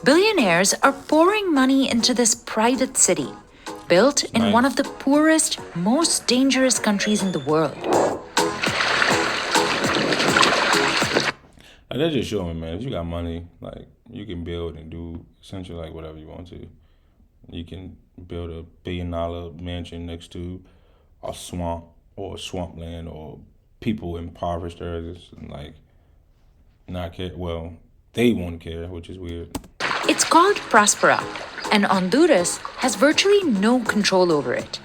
Billionaires are pouring money into this private city, built in one of the poorest, most dangerous countries in the world. They're just showing, man, if you got money, like, you can build and do essentially like whatever you want to. You can build a $1 billion mansion next to a swamp or swampland or people in impoverished areas and like not care. Well, they won't care, which is weird. It's called Prospera, and Honduras has virtually no control over it.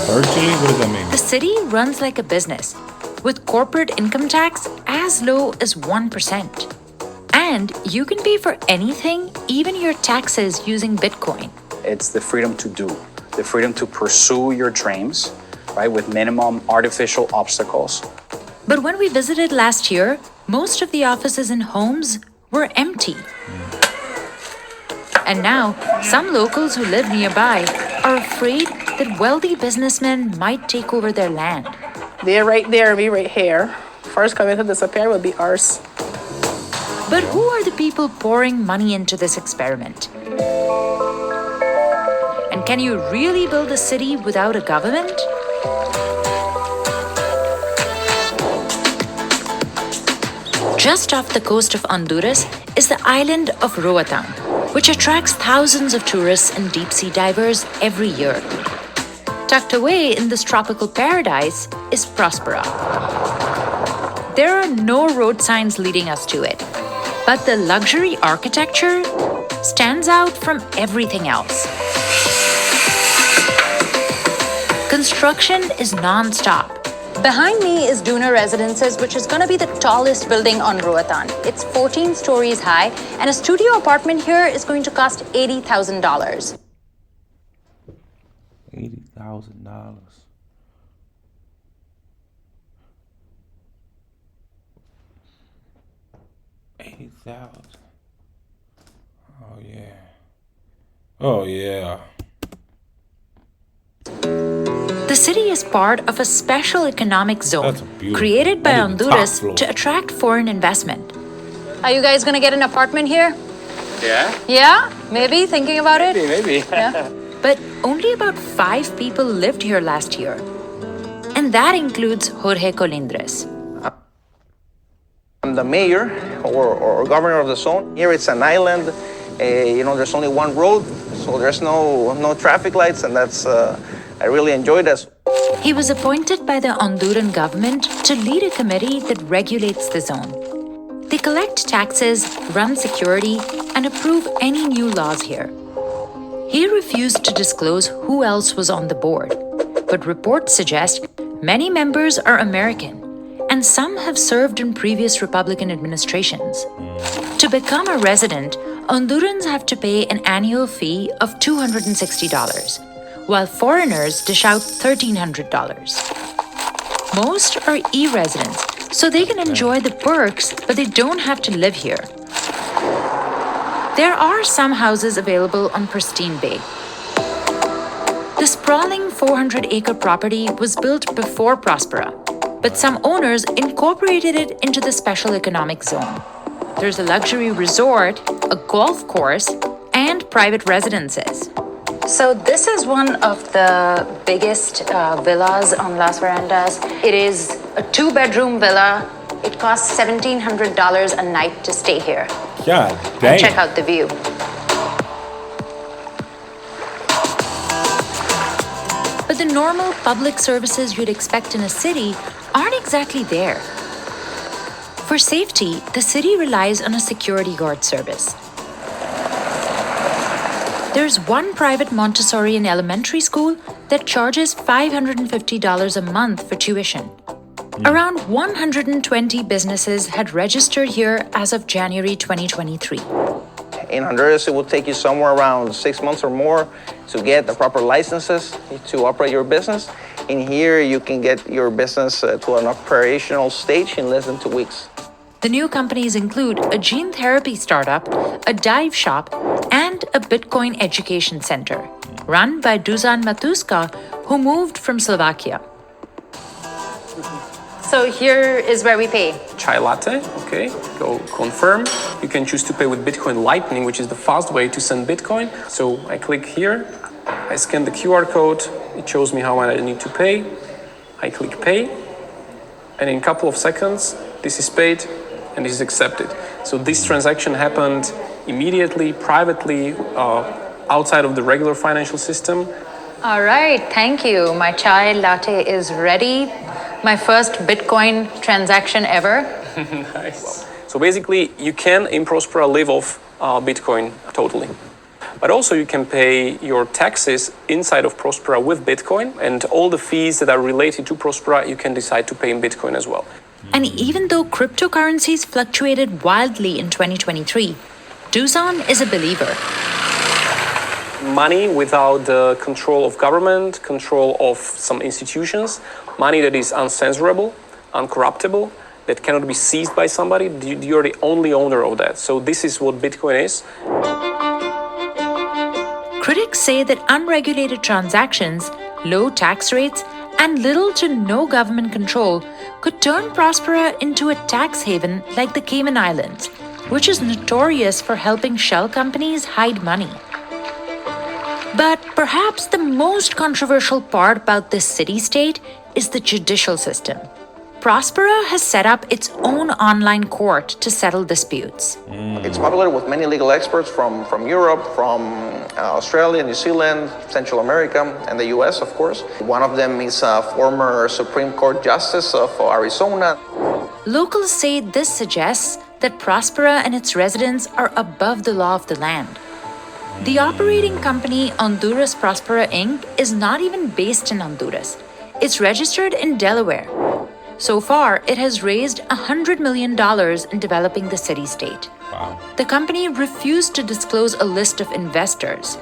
Virtually? What does that mean? The city runs like a business, with corporate income tax as low as 1%. And you can pay for anything, even your taxes, using Bitcoin. It's the freedom to do, the freedom to pursue your dreams, right, with minimum artificial obstacles. But when we visited last year, most of the offices and homes were empty. And now, some locals who live nearby are afraid that wealthy businessmen might take over their land. They're right there, we right here. First coming to disappear will be ours. But who are the people pouring money into this experiment? And can you really build a city without a government? Just off the coast of Honduras is the island of Roatan, which attracts thousands of tourists and deep-sea divers every year. Tucked away in this tropical paradise is Prospera. There are no road signs leading us to it, but the luxury architecture stands out from everything else. Construction is non-stop. Behind me is Duna Residences, which is going to be the tallest building on Roatan. It's 14 stories high, and a studio apartment here is going to cost $80,000. $80,000. $80,000. Oh yeah. Oh yeah. The city is part of a special economic zone created by Honduras to attract foreign investment. Are you guys going to get an apartment here? Yeah? Yeah? Maybe? Thinking about it? Maybe. Yeah. But only about 5 people lived here last year. And that includes Jorge Colindres. I'm the mayor or governor of the zone. Here it's an island. There's only one road, so there's no traffic lights, and that's I really enjoy this. He was appointed by the Honduran government to lead a committee that regulates the zone. They collect taxes, run security, and approve any new laws here. He refused to disclose who else was on the board, but reports suggest many members are American, and some have served in previous Republican administrations. To become a resident, Hondurans have to pay an annual fee of $260, while foreigners dish out $1,300. Most are e-residents, so they can enjoy the perks, but they don't have to live here. There are some houses available on Pristine Bay. The sprawling 400-acre property was built before Prospera, but some owners incorporated it into the special economic zone. There's a luxury resort, a golf course, and private residences. So this is one of the biggest villas on Las Verandas. It is a 2-bedroom villa. It costs $1,700 a night to stay here. God damn. And check out the view. But the normal public services you'd expect in a city aren't exactly there. For safety, the city relies on a security guard service. There's one private Montessori and elementary school that charges $550 a month for tuition. Around 120 businesses had registered here as of January 2023. In Honduras, it will take you somewhere around 6 months or more to get the proper licenses to operate your business. In here, you can get your business to an operational stage in less than 2 weeks. The new companies include a gene therapy startup, a dive shop, and a Bitcoin education center, run by Dusan Matuska, who moved from Slovakia. So here is where we pay. Chai latte, okay, go confirm. You can choose to pay with Bitcoin Lightning, which is the fast way to send Bitcoin. So I click here, I scan the QR code, it shows me how much I need to pay. I click pay, and in a couple of seconds, this is paid and this is accepted. So this transaction happened immediately, privately, outside of the regular financial system. All right, thank you. My chai latte is ready. My first Bitcoin transaction ever. Nice. So basically, you can in Prospera live off Bitcoin totally. But also you can pay your taxes inside of Prospera with Bitcoin, and all the fees that are related to Prospera, you can decide to pay in Bitcoin as well. And even though cryptocurrencies fluctuated wildly in 2023, Dusan is a believer. Money without the control of government, control of some institutions, money that is uncensorable, uncorruptible, that cannot be seized by somebody, you're the only owner of that. So this is what Bitcoin is. Critics say that unregulated transactions, low tax rates, and little to no government control could turn Prospera into a tax haven like the Cayman Islands, which is notorious for helping shell companies hide money. But perhaps the most controversial part about this city-state is the judicial system. Prospera has set up its own online court to settle disputes. It's populated with many legal experts from Europe, from Australia, New Zealand, Central America, and the US, of course. One of them is a former Supreme Court Justice of Arizona. Locals say this suggests that Prospera and its residents are above the law of the land. The operating company Honduras Prospera Inc. is not even based in Honduras. It's registered in Delaware. So far, it has raised $100 million in developing the city-state. Wow. The company refused to disclose a list of investors.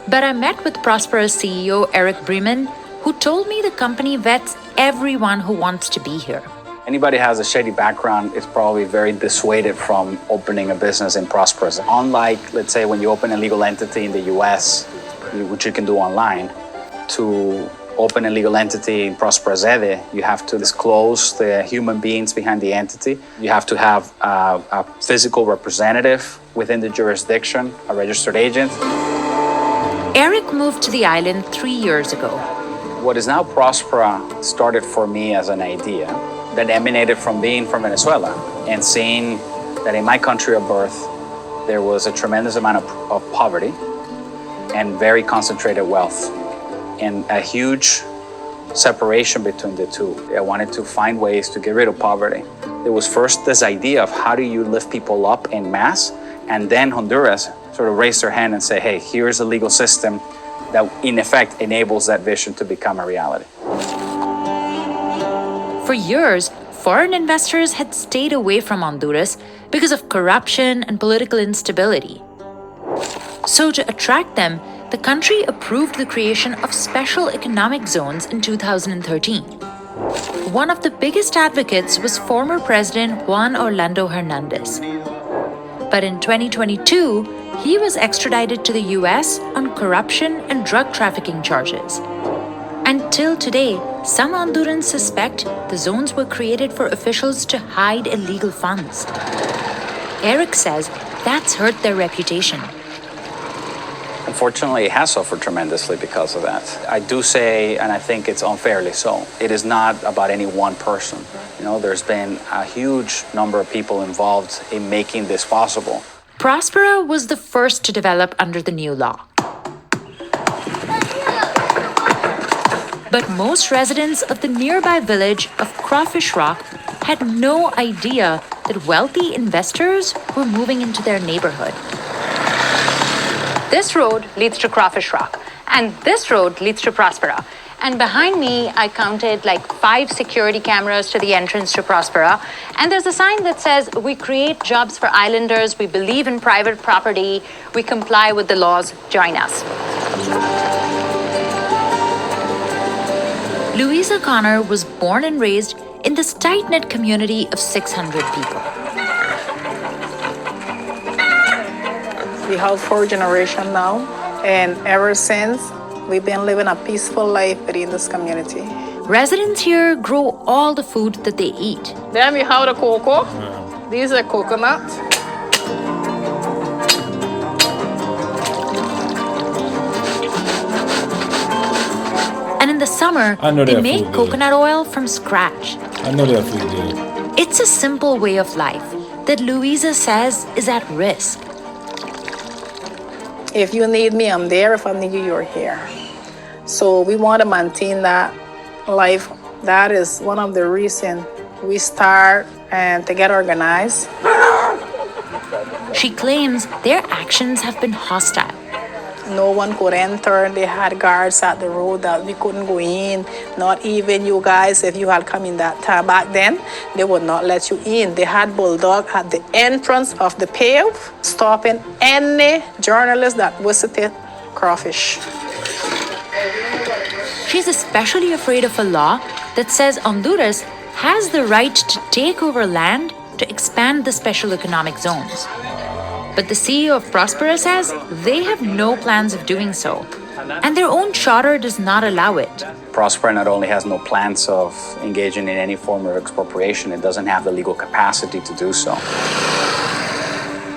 But I met with Prospera's CEO, Eric Bremen, who told me the company vets everyone who wants to be here. Anybody who has a shady background is probably very dissuaded from opening a business in Prospera. Unlike, let's say, when you open a legal entity in the US, which you can do online, to open a legal entity in Prospera Zede, you have to disclose the human beings behind the entity. You have to have a physical representative within the jurisdiction, a registered agent. Eric moved to the island 3 years ago. What is now Prospera started for me as an idea that emanated from being from Venezuela and seeing that in my country of birth, there was a tremendous amount of poverty and very concentrated wealth and a huge separation between the two. I wanted to find ways to get rid of poverty. There was first this idea of how do you lift people up en masse, and then Honduras sort of raised their hand and say, hey, here's a legal system that in effect enables that vision to become a reality. For years, foreign investors had stayed away from Honduras because of corruption and political instability. So to attract them, the country approved the creation of special economic zones in 2013. One of the biggest advocates was former President Juan Orlando Hernandez. But in 2022, he was extradited to the US on corruption and drug trafficking charges. Until today, some Hondurans suspect the zones were created for officials to hide illegal funds. Eric says that's hurt their reputation. Unfortunately, it has suffered tremendously because of that. I do say, and I think it's unfairly so, it is not about any one person. You know, there's been a huge number of people involved in making this possible. Prospera was the first to develop under the new law. But most residents of the nearby village of Crawfish Rock had no idea that wealthy investors were moving into their neighborhood. This road leads to Crawfish Rock, and this road leads to Prospera. And behind me, I counted like 5 security cameras to the entrance to Prospera. And there's a sign that says, we create jobs for islanders, we believe in private property, we comply with the laws, join us. Louisa Connor was born and raised in this tight-knit community of 600 people. We have 4 generations now, and ever since, we've been living a peaceful life within this community. Residents here grow all the food that they eat. Then we have the cocoa. These are coconut. summer, I know they that make food good. coconut oil from scratch. I know that food good. It's a simple way of life that Louisa says is at risk. If you need me, I'm there. If I need you, you're here. So we want to maintain that life. That is one of the reasons we start and to get organized. She claims their actions have been hostile. No one could enter. They had guards at the road that we couldn't go in. Not even you guys, if you had come in that time back then, they would not let you in. They had bulldog at the entrance of the pave, stopping any journalist that visited Crawfish. She's especially afraid of a law that says Honduras has the right to take over land to expand the special economic zones. But the CEO of Prospera says they have no plans of doing so, and their own charter does not allow it. Prospera not only has no plans of engaging in any form of expropriation, it doesn't have the legal capacity to do so.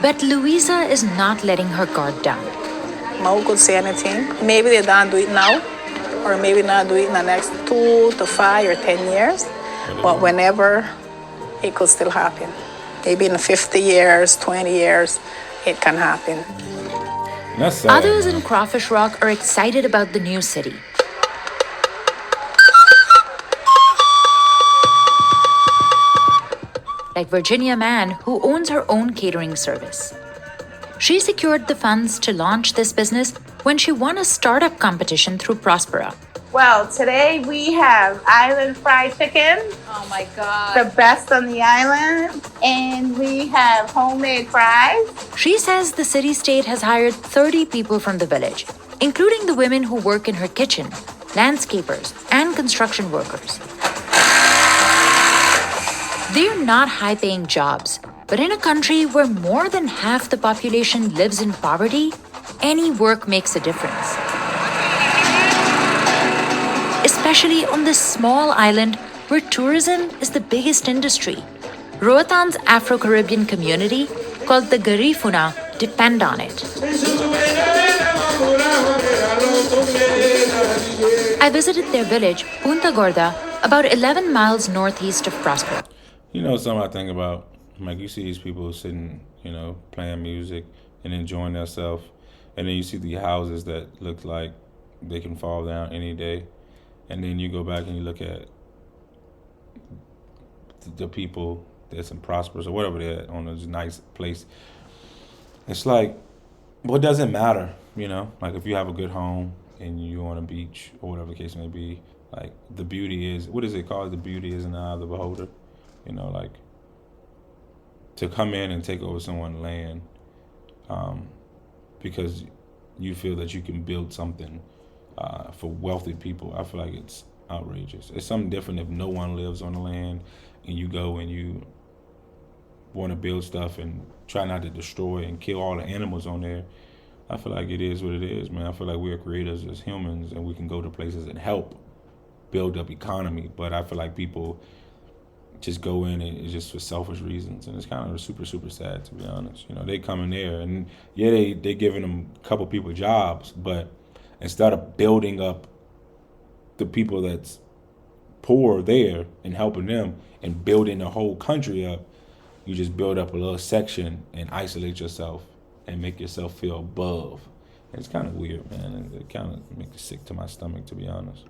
But Louisa is not letting her guard down. No one could say anything. Maybe they don't do it now, or maybe not do it in the next 2 to 5 or 10 years. But whenever, it could still happen. Maybe in 50 years, 20 years, it can happen. That's sad. Others in Crawfish Rock are excited about the new city. Like Virginia Mann, who owns her own catering service. She secured the funds to launch this business when she won a startup competition through Prospera. Well, today we have island fried chicken, Oh my God. the best on the island, and we have homemade fries. She says the city-state has hired 30 people from the village, including the women who work in her kitchen, landscapers, and construction workers. They're not high-paying jobs, but in a country where more than half the population lives in poverty, any work makes a difference. Especially on this small island where tourism is the biggest industry. Roatan's Afro-Caribbean community, called the Garifuna, depend on it. I visited their village, Punta Gorda, about 11 miles northeast of Prospera. You know something I think about? Like, you see these people sitting, playing music and enjoying themselves, and then you see the houses that look like they can fall down any day. And then you go back and you look at the people that's in Prosperous or whatever they're at on a nice place. It's like, what does it matter, Like, if you have a good home and you're on a beach or whatever the case may be, like, the beauty is, what is it called? The beauty is in the eye of the beholder. Like, to come in and take over someone's land because you feel that you can build something for wealthy people, I feel like it's outrageous. It's something different if no one lives on the land and you go and you want to build stuff and try not to destroy and kill all the animals on there. I feel like it is what it is, man. I feel like we're creators as humans and we can go to places and help build up economy. But I feel like people just go in and it's just for selfish reasons, and it's kind of super, super sad, to be honest. They come in there and yeah, they giving them a couple people jobs, but instead of building up the people that's poor there and helping them and building the whole country up, you just build up a little section and isolate yourself and make yourself feel above. And it's kind of weird, man. It kind of makes it sick to my stomach, to be honest.